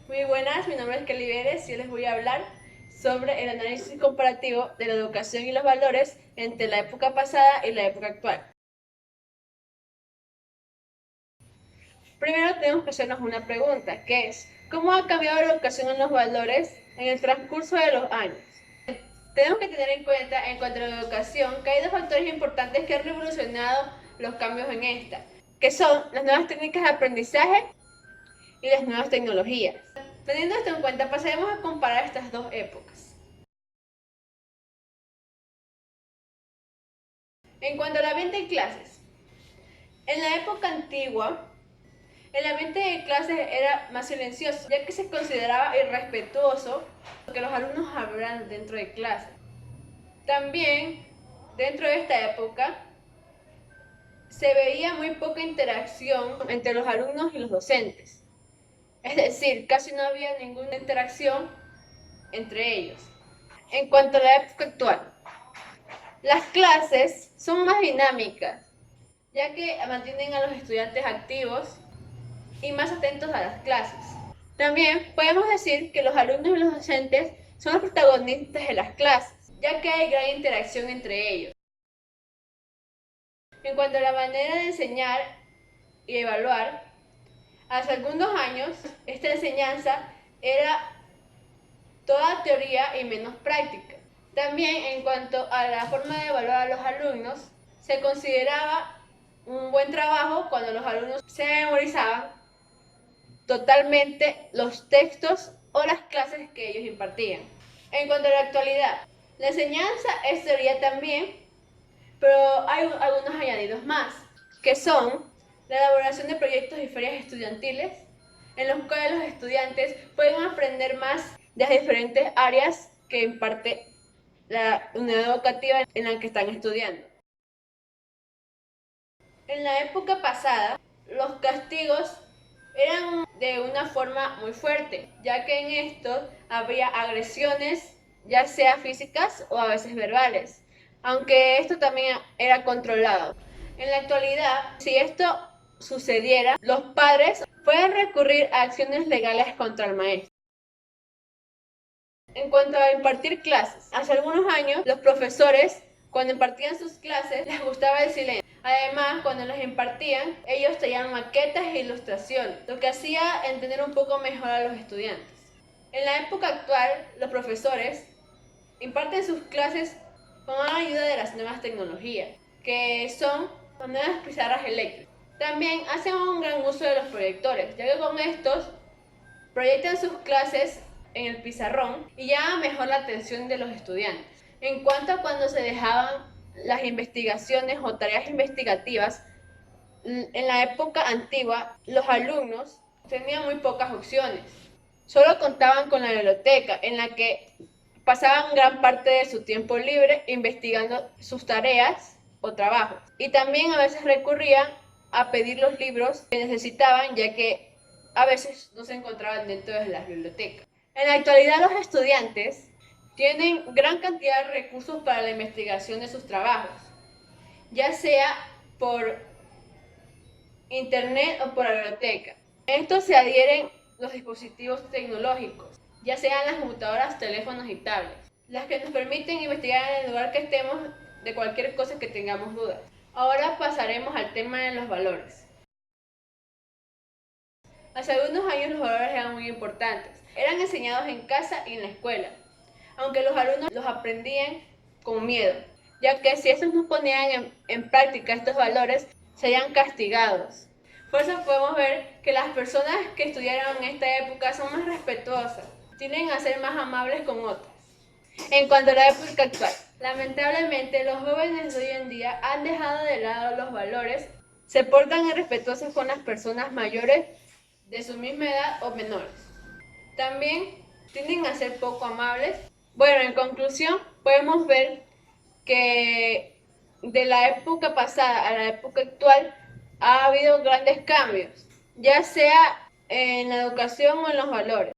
Muy buenas, mi nombre es Kelly Vélez y hoy les voy a hablar sobre el análisis comparativo de la educación y los valores entre la época pasada y la época actual. Primero tenemos que hacernos una pregunta, que es, ¿cómo ha cambiado la educación en los valores en el transcurso de los años? Tenemos que tener en cuenta, en cuanto a la educación, que hay dos factores importantes que han revolucionado los cambios en esta, que son las nuevas técnicas de aprendizaje y las nuevas tecnologías. Teniendo esto en cuenta, pasaremos a comparar estas dos épocas. En cuanto al ambiente en clases, en la época antigua, el ambiente de clases era más silencioso, ya que se consideraba irrespetuoso que los alumnos hablaran dentro de clase. También, dentro de esta época, se veía muy poca interacción entre los alumnos y los docentes. Es decir, casi no había ninguna interacción entre ellos. En cuanto a la época actual, las clases son más dinámicas, ya que mantienen a los estudiantes activos y más atentos a las clases. También podemos decir que los alumnos y los docentes son los protagonistas de las clases, ya que hay gran interacción entre ellos. En cuanto a la manera de enseñar y evaluar, hace algunos años esta enseñanza era toda teoría y menos práctica. También en cuanto a la forma de evaluar a los alumnos, se consideraba un buen trabajo cuando los alumnos se memorizaban totalmente los textos o las clases que ellos impartían. En cuanto a la actualidad, la enseñanza es teoría también, pero hay algunos añadidos más, que son la elaboración de proyectos y ferias estudiantiles, en los cuales los estudiantes pueden aprender más de las diferentes áreas que imparte la unidad educativa en la que están estudiando. En la época pasada, los castigos eran de una forma muy fuerte, ya que en estos había agresiones, ya sea físicas o a veces verbales, aunque esto también era controlado. En la actualidad, si esto sucediera, los padres pueden recurrir a acciones legales contra el maestro. En cuanto a impartir clases, hace algunos años los profesores, cuando impartían sus clases, les gustaba el silencio. Además, cuando las impartían, ellos traían maquetas e ilustraciones, lo que hacía entender un poco mejor a los estudiantes. En la época actual, los profesores imparten sus clases con la ayuda de las nuevas tecnologías, que son las nuevas pizarras eléctricas. También hacen un gran uso de los proyectores, ya que con estos proyectan sus clases en el pizarrón y llama mejor la atención de los estudiantes. En cuanto a cuando se dejaban las investigaciones o tareas investigativas, en la época antigua los alumnos tenían muy pocas opciones. Solo contaban con la biblioteca, en la que pasaban gran parte de su tiempo libre investigando sus tareas o trabajos. Y también a veces recurrían a pedir los libros que necesitaban, ya que a veces no se encontraban dentro de las bibliotecas. En la actualidad los estudiantes tienen gran cantidad de recursos para la investigación de sus trabajos, ya sea por internet o por la biblioteca. A esto se adhieren los dispositivos tecnológicos, ya sean las computadoras, teléfonos y tablets, las que nos permiten investigar en el lugar que estemos de cualquier cosa que tengamos dudas. Ahora pasaremos al tema de los valores. Hace algunos años los valores eran muy importantes. Eran enseñados en casa y en la escuela, aunque los alumnos los aprendían con miedo, ya que si estos no ponían en práctica estos valores, serían castigados. Por eso podemos ver que las personas que estudiaron en esta época son más respetuosas, tienden a ser más amables con otros. En cuanto a la época actual, lamentablemente los jóvenes de hoy en día han dejado de lado los valores, se portan irrespetuosos con las personas mayores de su misma edad o menores. También tienden a ser poco amables. Bueno, en conclusión, podemos ver que de la época pasada a la época actual ha habido grandes cambios, ya sea en la educación o en los valores.